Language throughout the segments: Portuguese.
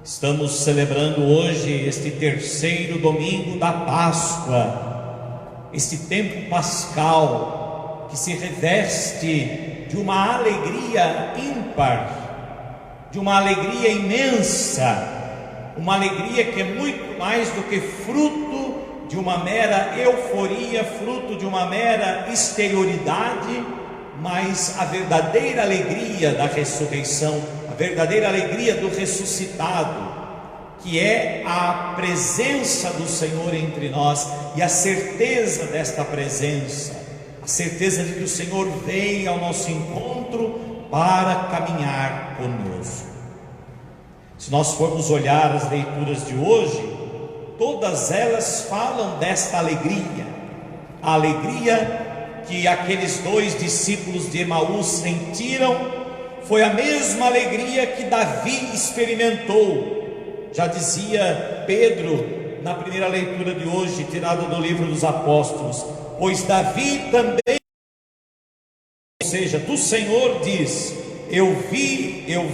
Estamos celebrando hoje este terceiro domingo da Páscoa, este tempo pascal que se reveste de uma alegria ímpar, de uma alegria imensa, uma alegria que é muito mais do que fruto de uma mera euforia, fruto de uma mera exterioridade, mas a verdadeira alegria da ressurreição, a verdadeira alegria do ressuscitado, que é a presença do Senhor entre nós e a certeza desta presença, a certeza de que o Senhor vem ao nosso encontro para caminhar conosco. Se nós formos olhar as leituras de hoje, todas elas falam desta alegria, a alegria que aqueles dois discípulos de Emaús sentiram foi a mesma alegria que Davi experimentou. Já dizia Pedro na primeira leitura de hoje, tirada do livro dos Apóstolos: pois Davi também, ou seja, do Senhor diz: eu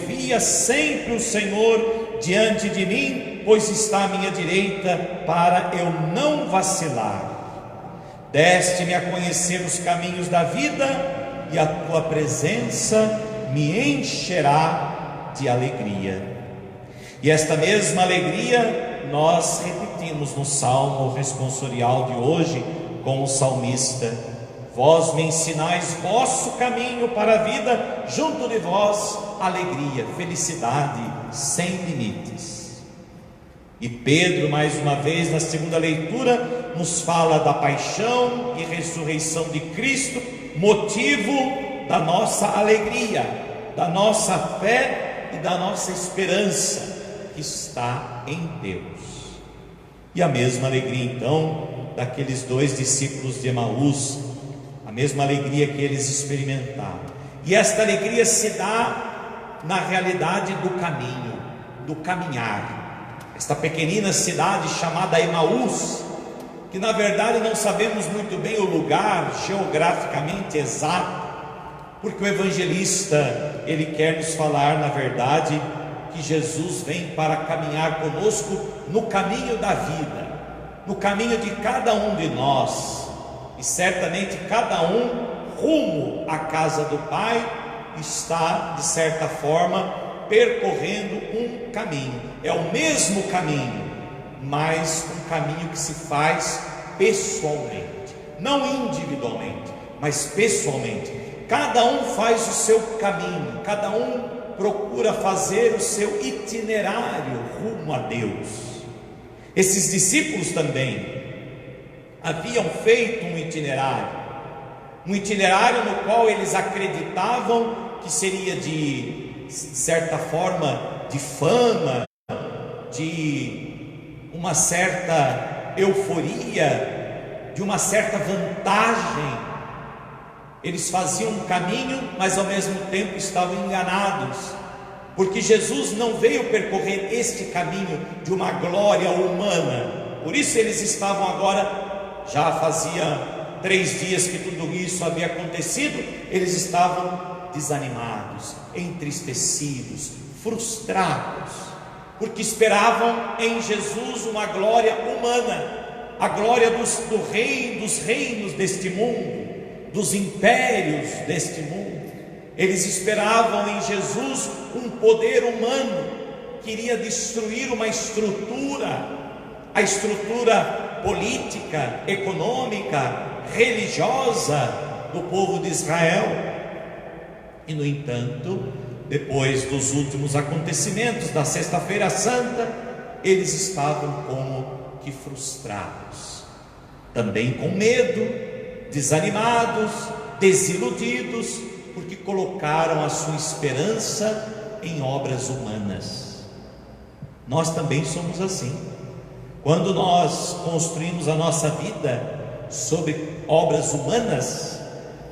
via sempre o Senhor diante de mim, pois está à minha direita, para eu não vacilar. Deste-me a conhecer os caminhos da vida, e a tua presença me encherá de alegria. E esta mesma alegria nós repetimos no salmo responsorial de hoje com o salmista: vós me ensinais vosso caminho para a vida, junto de vós alegria, felicidade sem limites. E Pedro, mais uma vez, na segunda leitura, nos fala da paixão e ressurreição de Cristo, motivo da nossa alegria, da nossa fé e da nossa esperança, que está em Deus. E a mesma alegria então daqueles dois discípulos de Emaús, a mesma alegria que eles experimentaram. E esta alegria se dá na realidade do caminho, do caminhar. Esta pequenina cidade chamada Emaús, que na verdade não sabemos muito bem o lugar geograficamente exato, porque o evangelista, ele quer nos falar na verdade que Jesus vem para caminhar conosco no caminho da vida, no caminho de cada um de nós, e certamente cada um rumo à casa do Pai está de certa forma percorrendo um caminho. É o mesmo caminho, mas um caminho que se faz pessoalmente, não individualmente, mas pessoalmente. Cada um faz o seu caminho, cada um procura fazer o seu itinerário rumo a Deus. Esses discípulos também haviam feito um itinerário no qual eles acreditavam que seria de certa forma de fama, de uma certa euforia, de uma certa vantagem. Eles faziam um caminho, mas ao mesmo tempo estavam enganados, porque Jesus não veio percorrer este caminho de uma glória humana. Por isso eles estavam agora, já fazia 3 dias que tudo isso havia acontecido, eles estavam desanimados, entristecidos, frustrados, porque esperavam em Jesus uma glória humana, a glória dos reinos deste mundo, dos impérios deste mundo. Eles esperavam em Jesus um poder humano que iria destruir uma estrutura, a estrutura política, econômica, religiosa do povo de Israel. E no entanto, depois dos últimos acontecimentos da Sexta-feira Santa, eles estavam como que frustrados, também com medo, desanimados, desiludidos, porque colocaram a sua esperança em obras humanas. Nós também somos assim. Quando nós construímos a nossa vida sobre obras humanas,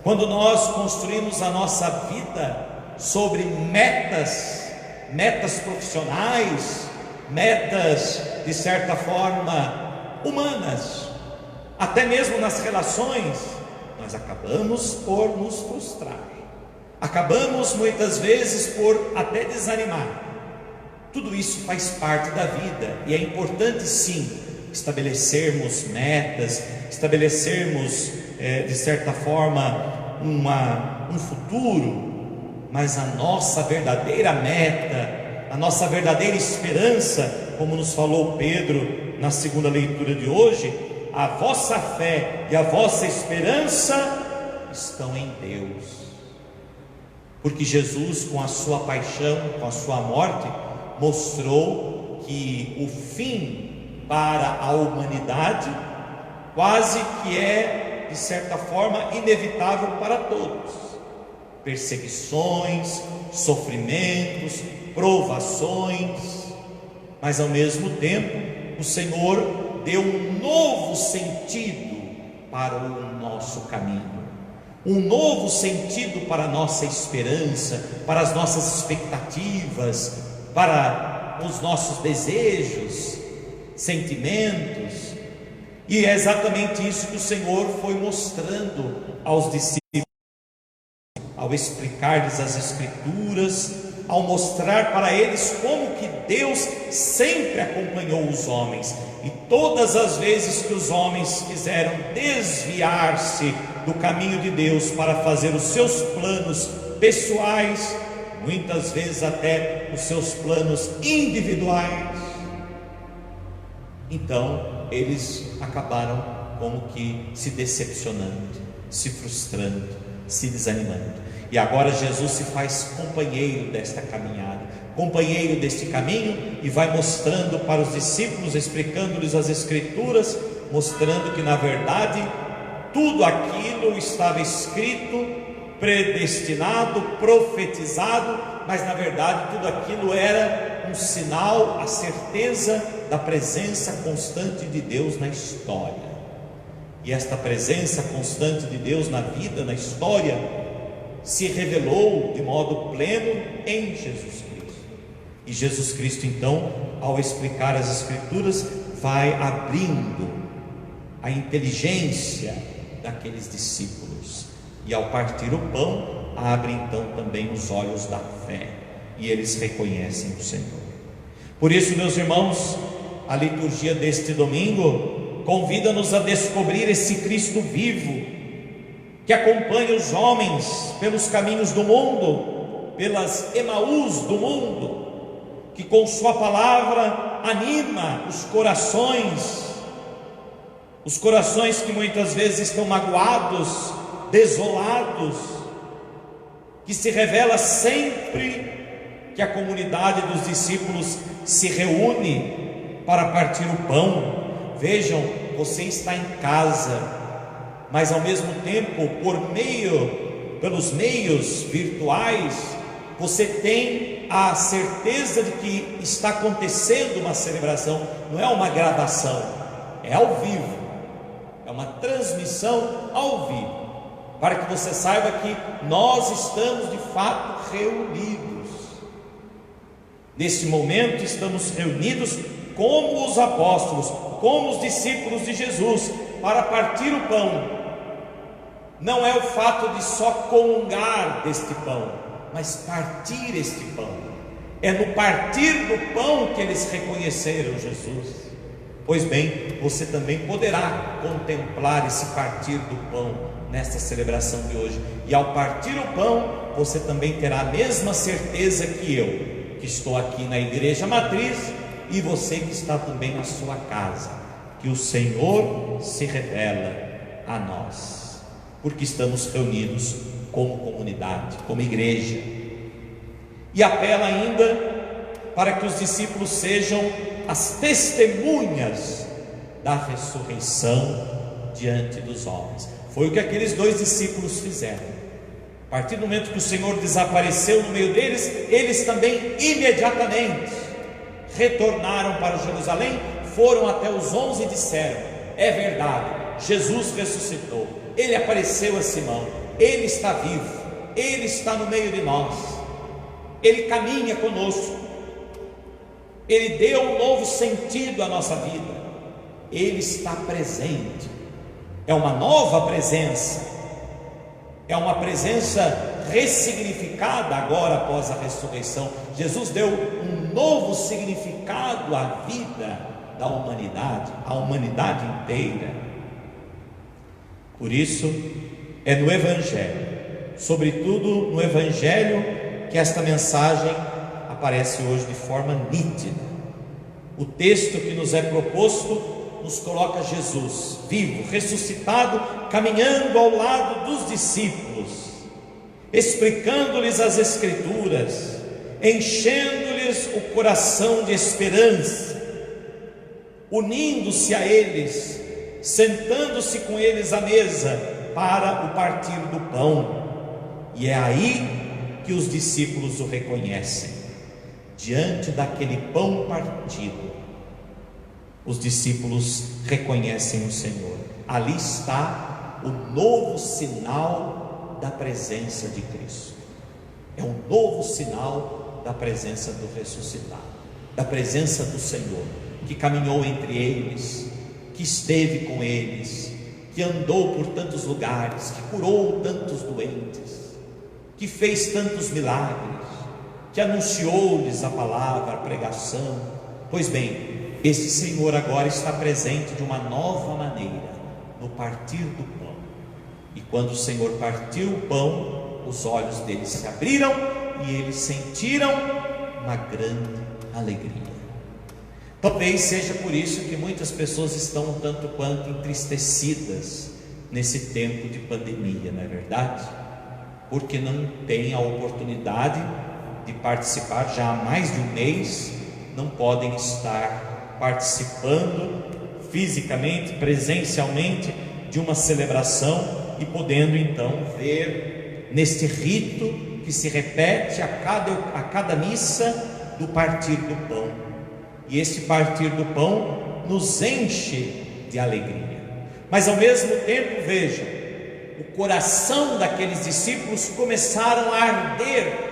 quando nós construímos a nossa vida sobre metas profissionais, metas de certa forma humanas, até mesmo nas relações, nós acabamos por nos frustrar, acabamos muitas vezes por até desanimar. Tudo isso faz parte da vida e é importante sim estabelecermos metas, estabelecermos de certa forma um futuro, mas a nossa verdadeira meta, a nossa verdadeira esperança, como nos falou Pedro na segunda leitura de hoje, a vossa fé e a vossa esperança estão em Deus, porque Jesus, com a sua paixão, com a sua morte, mostrou que o fim para a humanidade quase que é, de certa forma, inevitável para todos. Perseguições, sofrimentos, provações, mas ao mesmo tempo o Senhor deu um novo sentido para o nosso caminho, um novo sentido para a nossa esperança, para as nossas expectativas, para os nossos desejos, sentimentos. E é exatamente isso que o Senhor foi mostrando aos discípulos, ao explicar-lhes as Escrituras, ao mostrar para eles como que Deus sempre acompanhou os homens, e todas as vezes que os homens quiseram desviar-se do caminho de Deus para fazer os seus planos pessoais, muitas vezes até os seus planos individuais, então eles acabaram como que se decepcionando, se frustrando, se desanimando. E agora Jesus se faz companheiro desta caminhada, companheiro deste caminho, e vai mostrando para os discípulos, explicando-lhes as Escrituras, mostrando que na verdade tudo aquilo estava escrito, predestinado, profetizado, mas na verdade tudo aquilo era um sinal, a certeza da presença constante de Deus na história. E esta presença constante de Deus na vida, na história, se revelou de modo pleno em Jesus Cristo. E Jesus Cristo então, ao explicar as Escrituras, vai abrindo a inteligência daqueles discípulos, e ao partir o pão, abre então também os olhos da fé, e eles reconhecem o Senhor. Por isso, meus irmãos, a liturgia deste domingo convida-nos a descobrir esse Cristo vivo, que acompanha os homens pelos caminhos do mundo, pelas Emaús do mundo, que com sua palavra anima os corações que muitas vezes estão magoados, desolados, que se revela sempre que a comunidade dos discípulos se reúne para partir o pão. Vejam, você está em casa, mas ao mesmo tempo, pelos meios virtuais, você tem a certeza de que está acontecendo uma celebração. Não é uma gravação, é ao vivo, é uma transmissão ao vivo, para que você saiba que nós estamos de fato reunidos. Nesse momento estamos reunidos como os apóstolos, como os discípulos de Jesus, para partir o pão. Não é o fato de só comungar deste pão, mas partir este pão. É no partir do pão que eles reconheceram Jesus. Pois bem, você também poderá contemplar esse partir do pão nesta celebração de hoje. E ao partir o pão, você também terá a mesma certeza que eu, que estou aqui na igreja matriz, e você que está também na sua casa, que o Senhor se revela a nós, porque estamos reunidos como comunidade, como igreja. E apela ainda para que os discípulos sejam as testemunhas da ressurreição diante dos homens. Foi o que aqueles dois discípulos fizeram. A partir do momento que o Senhor desapareceu no meio deles, eles também imediatamente retornaram para Jerusalém, foram até os 11 e disseram: é verdade, Jesus ressuscitou, Ele apareceu a Simão, Ele está vivo, Ele está no meio de nós, Ele caminha conosco, Ele deu um novo sentido à nossa vida, Ele está presente. É uma nova presença, é uma presença ressignificada agora após a ressurreição. Jesus deu um novo significado à vida da humanidade, à humanidade inteira. Por isso, é no Evangelho, sobretudo no Evangelho, que esta mensagem aparece hoje de forma nítida. O texto que nos é proposto nos coloca Jesus vivo, ressuscitado, caminhando ao lado dos discípulos, explicando-lhes as Escrituras, enchendo-lhes o coração de esperança, unindo-se a eles, sentando-se com eles à mesa para o partir do pão. E é aí que os discípulos o reconhecem. Diante daquele pão partido, os discípulos reconhecem o Senhor. Ali está o novo sinal da presença de Cristo. É um novo sinal da presença do ressuscitado, da presença do Senhor, que caminhou entre eles, que esteve com eles, que andou por tantos lugares, que curou tantos doentes, que fez tantos milagres, que anunciou-lhes a palavra, a pregação. Pois bem, esse Senhor agora está presente de uma nova maneira, no partir do pão. E quando o Senhor partiu o pão, os olhos deles se abriram e eles sentiram uma grande alegria. Talvez seja por isso que muitas pessoas estão um tanto quanto entristecidas nesse tempo de pandemia, não é verdade? Porque não têm a oportunidade de participar, já há mais de um mês, não podem estar participando fisicamente, presencialmente de uma celebração e podendo então ver neste rito que se repete a cada missa do partir do pão. E esse partir do pão nos enche de alegria. Mas ao mesmo tempo, vejam, o coração daqueles discípulos começaram a arder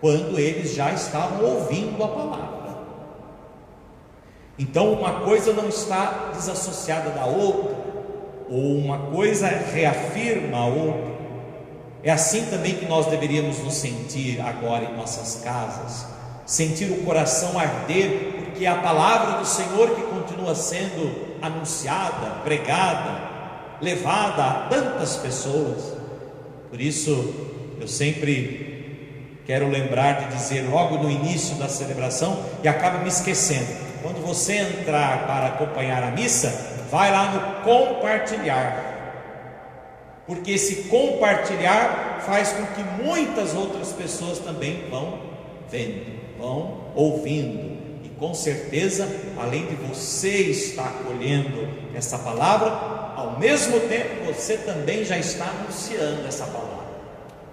quando eles já estavam ouvindo a palavra. Então uma coisa não está desassociada da outra, ou uma coisa reafirma a outra. É assim também que nós deveríamos nos sentir agora em nossas casas, sentir o coração arder, porque é a palavra do Senhor que continua sendo anunciada, pregada, levada a tantas pessoas. Por isso eu sempre quero lembrar de dizer logo no início da celebração, e acabo me esquecendo: quando você entrar para acompanhar a missa, vai lá no compartilhar, porque esse compartilhar faz com que muitas outras pessoas também vão vendo, vão ouvindo, e com certeza, além de você estar acolhendo essa palavra, ao mesmo tempo você também já está anunciando essa palavra,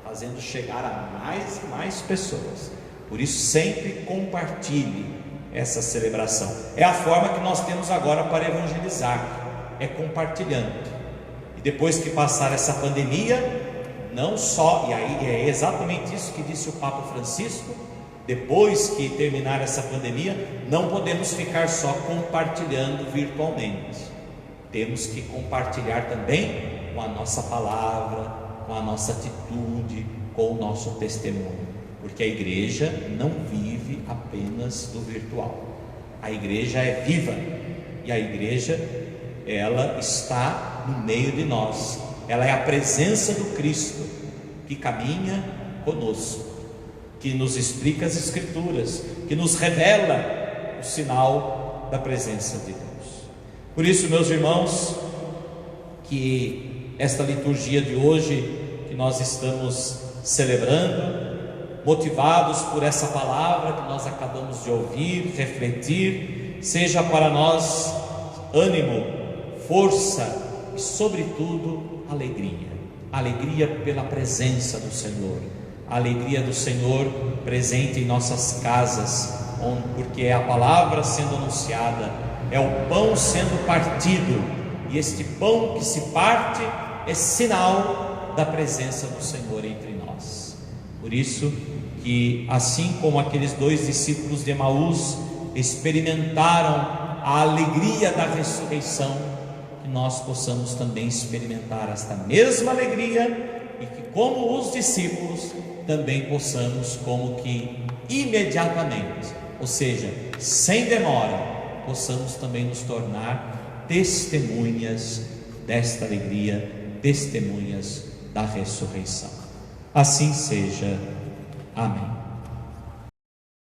fazendo chegar a mais e mais pessoas. Por isso, sempre compartilhe essa celebração. É a forma que nós temos agora para evangelizar, é compartilhando. E depois que passar essa pandemia, não só, e aí é exatamente isso que disse o Papa Francisco: depois que terminar essa pandemia, não podemos ficar só compartilhando virtualmente, temos que compartilhar também com a nossa palavra, com a nossa atitude, com o nosso testemunho, porque a igreja não vive apenas do virtual, a igreja é viva, e a igreja, ela está no meio de nós, ela é a presença do Cristo que caminha conosco, que nos explica as Escrituras, que nos revela o sinal da presença de Deus. Por isso, meus irmãos, que esta liturgia de hoje que nós estamos celebrando, motivados por essa palavra que nós acabamos de ouvir, refletir, seja para nós ânimo, força e sobretudo alegria. Alegria pela presença do Senhor, a alegria do Senhor presente em nossas casas, porque é a palavra sendo anunciada, é o pão sendo partido, e este pão que se parte é sinal da presença do Senhor entre nós. Por isso que, assim como aqueles dois discípulos de Emaús experimentaram a alegria da ressurreição, que nós possamos também experimentar esta mesma alegria, e que, como os discípulos, também possamos como que imediatamente, ou seja, sem demora, possamos também nos tornar testemunhas desta alegria, testemunhas da ressurreição. Assim seja. Amém.